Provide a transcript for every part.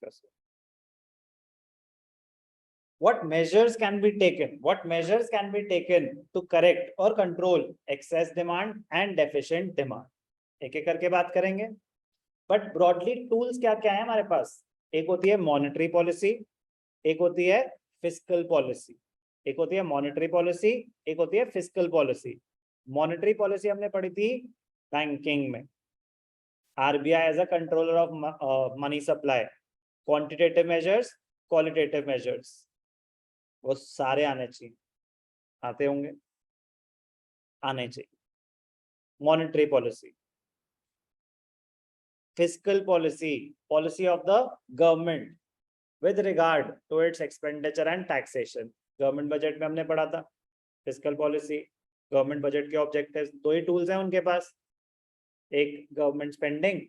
Discuss हुआ। What measures can be taken? What measures can be taken to correct or control excess demand and deficient demand? एक एक करके बात करेंगे, but broadly tools क्या क्या है हमारे पास? एक होती है मॉनेटरी पॉलिसी, एक होती है फिस्कल पॉलिसी, एक होती है मॉनेटरी पॉलिसी, एक होती है फिस्कल पॉलिसी। मॉनेटरी पॉलिसी हमने पढ़ी थी बैंकिंग में, RBI as a controller of money supply, quantitative measures, qualitative measures, वो सारे आने चाहिए, आते होंगे, आने चाहिए। Monetary policy, fiscal policy, policy of the government with regard to its expenditure and taxation. Government budget में हमने पढ़ा था फिस्कल पॉलिसी, गवर्नमेंट बजट के ऑब्जेक्टिव्स, दो ही टूल्स हैं उनके पास, एक गवर्नमेंट स्पेंडिंग,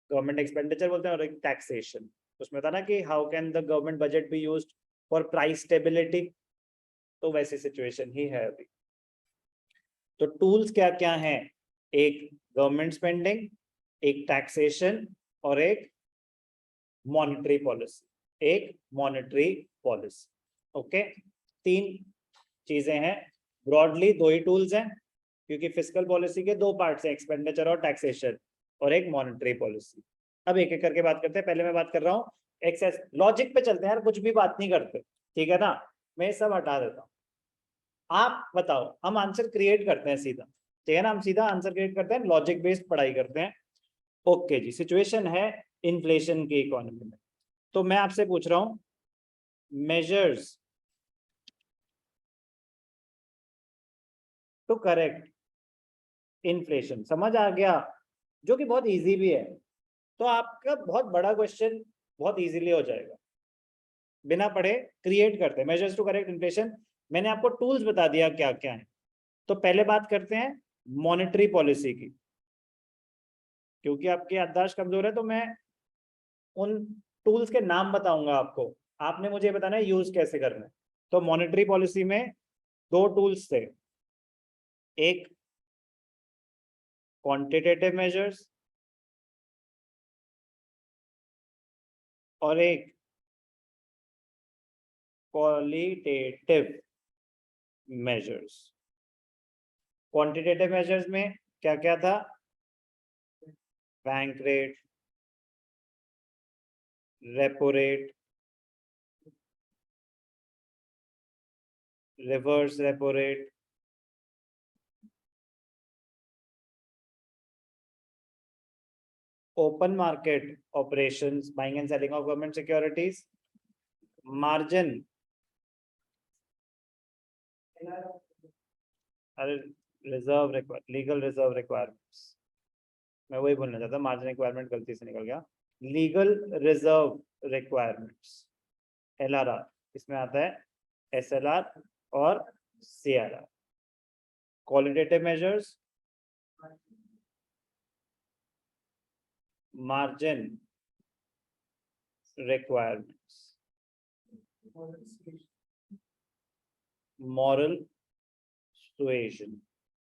गवर्नमेंट एक्सपेंडिचर बोलते हैं, और एक टैक्सेशन। उसमें था ना कि how can the government budget be used for price stability, तो वैसी सिचुएशन ही है अभी। तो टूल्स क्या क्या हैं? एक गवर्नमेंट स्पेंडिंग, एक टैक्सेशन और एक मॉनेटरी पॉलिसी, एक मॉनेटरी पॉलिसी। ओके, तीन चीजें हैं, ब्रॉडली दो ही टूल्स हैं, क्योंकि फिस्कल पॉलिसी के दो पार्ट्स हैं, एक्सपेंडिचर और टैक्सेशन, और एक मॉनेटरी पॉलिसी। अब एक एक करके बात करते हैं। पहले मैं बात कर रहा हूँ एक्सेस, लॉजिक पे चलते हैं यार, कुछ भी बात नहीं करते, ठीक है ना? मैं सब हटा देता हूँ, आप बताओ, हम आंसर क्रिएट करते हैं सीधा, ठीक है ना? हम सीधा आंसर क्रिएट करते हैं, लॉजिक बेस्ड पढ़ाई करते हैं। ओके जी, सिचुएशन है इन्फ्लेशन की इकोनॉमी में, तो मैं आपसे पूछ रहा हूं मेजर्स टू करेक्ट इन्फ्लेशन। समझ आ गया? जो कि बहुत इजी भी है, तो आपका बहुत बड़ा क्वेश्चन बहुत इजीली हो जाएगा, बिना पढ़े क्रिएट करते हैं। मेजर्स टू करेक्ट इन्फ्लेशन, मैंने आपको टूल्स बता दिया क्या क्या है। तो पहले बात करते हैं मॉनेटरी पॉलिसी की, क्योंकि आपकी याददाश्त कमजोर है तो मैं उन टूल्स के नाम बताऊंगा आपको, आपने मुझे बताना है यूज कैसे करना है। तो मॉनेटरी पॉलिसी में दो टूल्स थे, एक क्वांटिटेटिव मेजर्स और एक क्वालिटेटिव मेजर्स। क्वांटिटेटिव मेजर्स में क्या क्या था? Bank rate, repo rate, reverse repo rate, open market operations, buying and selling of government securities, margin, reserve legal reserve requirements, मैं वही बोलना चाहता, मार्जिन रिक्वायरमेंट गलती से निकल गया, लीगल रिजर्व रिक्वायरमेंट्स, LRR, इसमें आता है SLR और CRR। Qualitative measures, margin requirements, moral suasion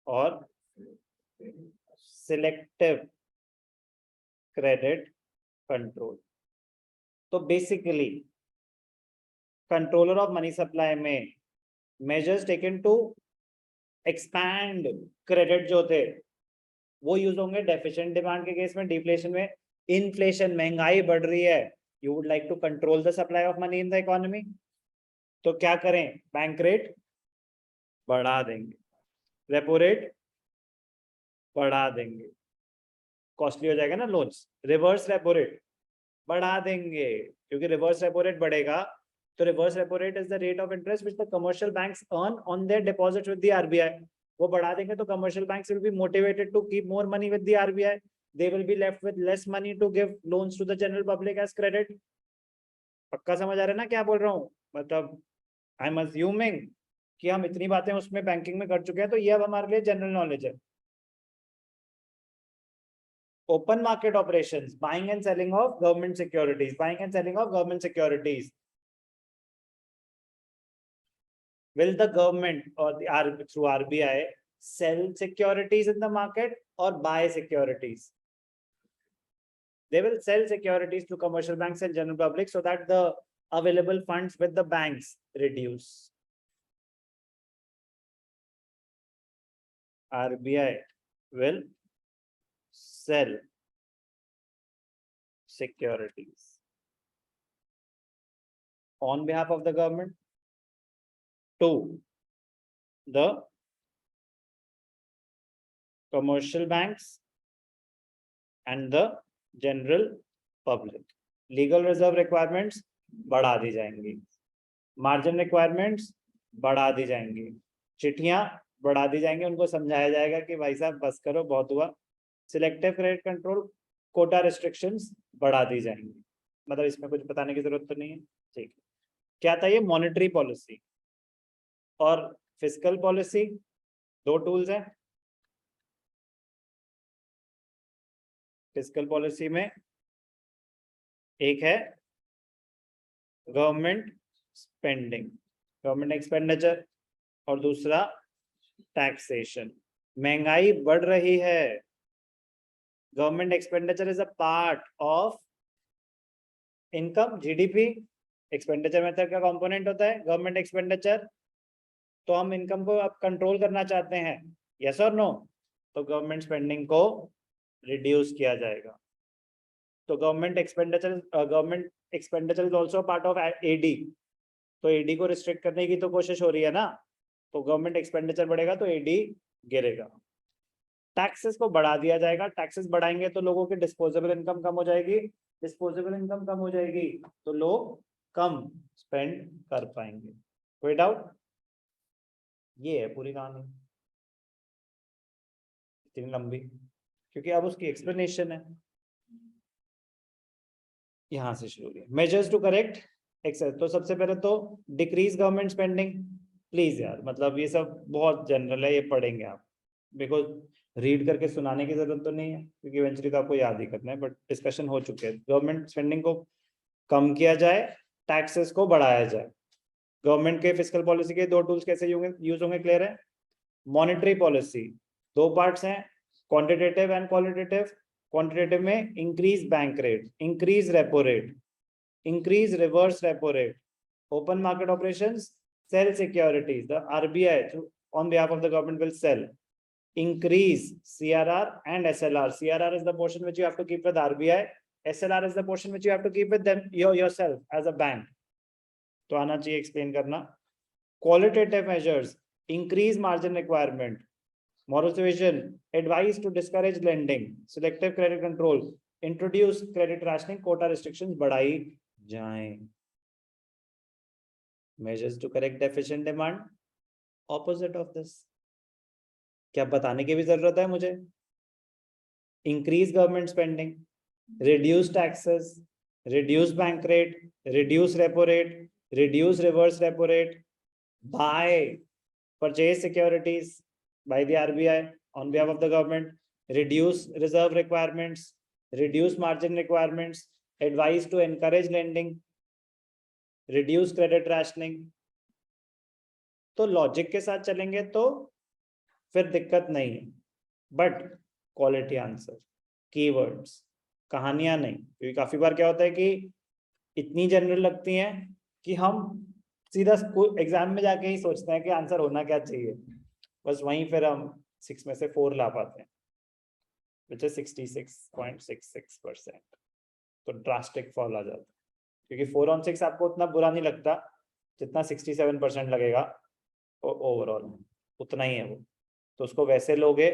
और सिलेक्टिव क्रेडिट कंट्रोल। तो basically controller of money supply में measures taken to expand credit जो थे वो यूज होंगे डेफिशिएंट डिमांड के केस में, डिफ्लेशन में, इन्फ्लेशन महंगाई बढ़ रही है, you would like to control the supply of money in the economy, तो क्या करें? बैंक रेट बढ़ा देंगे, रेपो रेट बढ़ा देंगे, कॉस्टली हो जाएगा ना लोन्स, रिवर्स रेपो रेट बढ़ा देंगे, क्योंकि रिवर्स रेपो रेट बढ़ेगा तो reverse repo rate is the rate of interest which the commercial banks earn on their deposits with the RBI. वो बढ़ा देंगे तो commercial banks will be motivated to keep more money with the RBI, they will be left with less money to give loans to the general public as credit. पक्का समझ आ रहा है ना क्या बोल रहा हूँ? मतलब आई एम अज्यूमिंग कि हम इतनी बातें उसमें बैंकिंग में कर चुके हैं, तो ये अब हमारे लिए जनरल नॉलेज है। Open market operations, buying and selling of government securities, buying and selling of government securities. Will the government or through RBI sell securities in the market or buy securities? they will sell securities to commercial banks and general public so that the available funds with the banks reduce. RBI will sell securities on behalf of the government to the commercial banks and the general public. Legal reserve requirements बढ़ा दी जाएंगी, margin requirements बढ़ा दी जाएंगी, चिट्ठियां बढ़ा दी जाएंगी, उनको समझाया जाएगा कि भाई साहब बस करो, बहुत हुआ। Selective credit control, quota restrictions बढ़ा दी जाएंगी। मतलब इसमें कुछ बताने की जरूरत तो नहीं है, ठीक है। क्या था ये? मॉनेटरी पॉलिसी और फिस्कल पॉलिसी, दो टूल्स हैं। फिस्कल पॉलिसी में एक है गवर्नमेंट स्पेंडिंग, गवर्नमेंट एक्सपेंडिचर, और दूसरा टैक्सेशन। महंगाई बढ़ रही है, government expenditure is a part of income, GDP. Expenditure method का कंपोनेंट होता है गवर्नमेंट एक्सपेंडिचर। तो हम इनकम को अब कंट्रोल करना चाहते हैं, यस और नो? तो गवर्नमेंट स्पेंडिंग को रिड्यूस किया जाएगा। तो government expenditure is also part of AD. तो एडी को रिस्ट्रिक्ट करने की तो कोशिश हो रही है ना, तो गवर्नमेंट एक्सपेंडिचर बढ़ेगा तो एडी गिरेगा। टैक्सेस को बढ़ा दिया जाएगा, टैक्सेस बढ़ाएंगे तो लोगों की डिस्पोजेबल इनकम कम हो जाएगी, डिस्पोजेबल इनकम कम हो जाएगी तो लोग कम स्पेंड कर पाएंगे। कोई डाउट? ये है पूरी कहानी, इतनी लंबी क्योंकि अब उसकी एक्सप्लेनेशन है। यहां से शुरू हुई मेजर्स टू करेक्ट एक्सेस। तो सबसे पहले तो डिक्रीज गवर्नमेंट स्पेंडिंग। प्लीज यार, मतलब ये सब बहुत जनरल है, ये पढ़ेंगे आप, बिकॉज रीड करके सुनाने की जरूरत तो नहीं है क्योंकि इवेंचुअली तो आपको याद ही करना है, बट डिस्कशन हो चुके हैं। गवर्नमेंट स्पेंडिंग को कम किया जाए, टैक्सेस को बढ़ाया जाए। गवर्नमेंट के फिस्कल पॉलिसी के दो टूल्स कैसे यूज होंगे, क्लियर है? मॉनेटरी पॉलिसी दो पार्ट्स हैं, क्वांटिटेटिव एंड क्वालिटेटिव। क्वांटिटेटिव में increase bank rate, increase repo rate, increase reverse repo rate, open market operations, sell securities. The RBI on behalf of the government will sell, increase CRR and SLR. CRR is the portion which you have to keep with RBI, SLR is the portion which you have to keep with them yourself as a bank. तो आना चाहिए explain करना। Qualitative measures, increase margin requirement, moral suasion, advice to discourage lending, selective credit control, introduce credit rationing, quota restrictions बढ़ाई जाएं। measures to correct deficient demand, opposite of this। क्या बताने की भी जरूरत है मुझे? increase government spending, reduce taxes, reduce bank rate, reduce repo rate, reduce reverse repo rate, buy, purchase securities by the RBI on behalf of the government, reduce reserve requirements, reduce margin requirements, advise to encourage lending, reduce credit rationing। तो logic के साथ चलेंगे तो फिर दिक्कत नहीं है, but quality answer, keywords, कहानियां नहीं। क्योंकि काफी बार क्या होता है कि इतनी जनरल लगती हैं कि हम सीधा एग्जाम में जाके ही सोचते हैं कि आंसर होना क्या चाहिए, बस वहीं फिर हम 6 में से 4 ला पाते हैं, which is 66.66%। तो ड्रास्टिक फॉल आ जाता है, क्योंकि 4 on 6 आपको उतना बुरा नहीं लगता जितना 67% लगेगा ओवरऑल, उतना ही है वो। तो उसको वैसे लोगे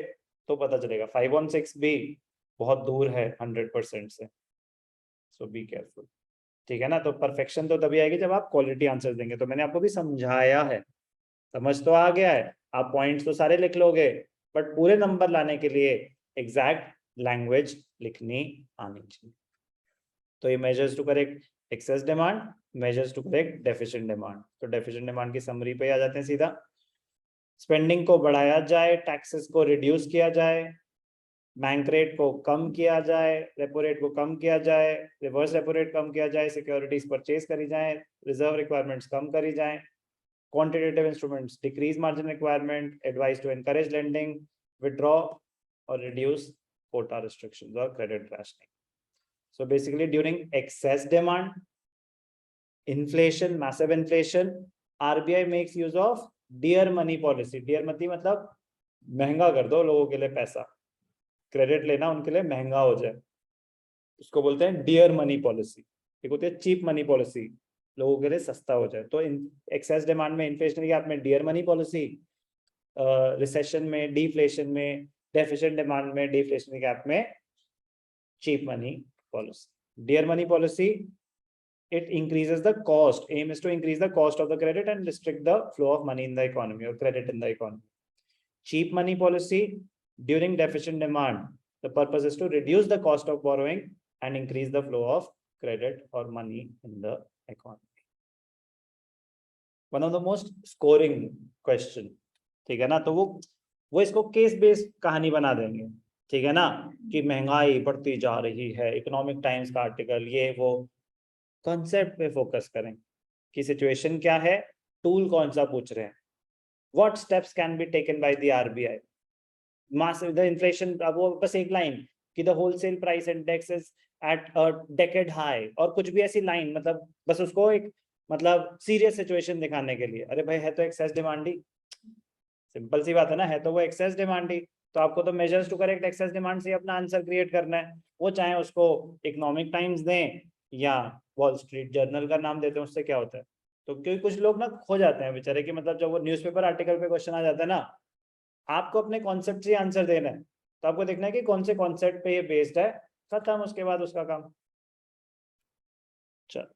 तो पता चलेगा 5 on 6 भी बहुत दूर है 100% से, सो बी केयरफुल, ठीक है ना। तो परफेक्शन तो तभी आएगी जब आप क्वालिटी आंसर देंगे। तो मैंने आपको भी समझाया है, समझ तो आ गया है, आप पॉइंट्स तो सारे लिख लोगे, बट पूरे नंबर लाने के लिए एग्जैक्ट लैंग्वेज लिखनी आनी चाहिए। तो ये measures to correct excess demand, measures to correct deficient demand. तो डेफिशिएंट डिमांड की समरी पे आ जाते हैं सीधा। स्पेंडिंग को बढ़ाया जाए, टैक्सेस को रिड्यूस किया जाए, बैंक रेट को कम किया जाए, रेपो रेट को कम किया जाए, रिवर्स रेपो रेट कम किया जाए, सिक्योरिटीज परचेज करी जाए, रिजर्व रिक्वायरमेंट्स कम करी जाए, quantitative instruments decrease margin requirement, advice to encourage lending, withdraw और रिड्यूस कोटा रिस्ट्रिक्शंस और credit rationing. So basically during excess demand, inflation, massive inflation, RBI makes use of dear money policy. Dear money मतलब महंगा कर दो लोगों के लिए पैसा, क्रेडिट लेना उनके लिए महंगा हो जाए, उसको बोलते हैं डियर मनी पॉलिसी। एक होती है चीप मनी पॉलिसी, लोगों के लिए सस्ता हो जाए। तो एक्सेस डिमांड में, इन्फ्लेशनरी गैप में डियर मनी पॉलिसी, रिसेशन में डिफ्लेशन में, डेफिशिएंट डिमांड में डिफ्लेशनरी गैप में cheap money policy. Dear money policy, it increases the cost. Aim is to increase the cost of the credit and restrict the flow of money in the economy or credit in the economy. Cheap money policy, during deficient demand, the purpose is to reduce the cost of borrowing and increase the flow of credit or money in the economy. One of the most scoring question, ठीक है ना? तो वो इसको case based कहानी बना देंगे, ठीक है ना, कि महंगाई बढ़ती जा रही है, इकोनॉमिक टाइम्स का आर्टिकल, ये वो। कॉन्सेप्ट पे फोकस करें कि सिचुएशन क्या है, टूल कौन सा पूछ रहे हैं, what steps can be taken by the RBI, massive the inflation. अब वो बस एक लाइन कि the wholesale price index is at a decade high, और कुछ भी ऐसी लाइन, मतलब बस उसको एक मतलब सीरियस सिचुएशन दिखाने के लिए। अरे भाई है तो एक्सेस डिमांड ही, सिंपल सी बात है ना, है तो वो एक्सेस डिमांड ही। तो आपको तो measures to correct excess demand से अपना आंसर क्रिएट करना है। वो चाहे उसको इकोनॉमिक टाइम्स दें या वॉल स्ट्रीट जर्नल का नाम देते हैं, उससे क्या होता है। तो क्योंकि कुछ लोग ना खो जाते हैं बेचारे कि मतलब जब वो न्यूज़पेपर आर्टिकल पे क्वेश्चन आ जाता है ना, आपको अपने कॉन्सेप्ट से आंसर देना है, तो आपको देखना है कि कौन से कॉन्सेप्ट पे ये बेस्ड है, खत्म, उसके बाद उसका काम। चल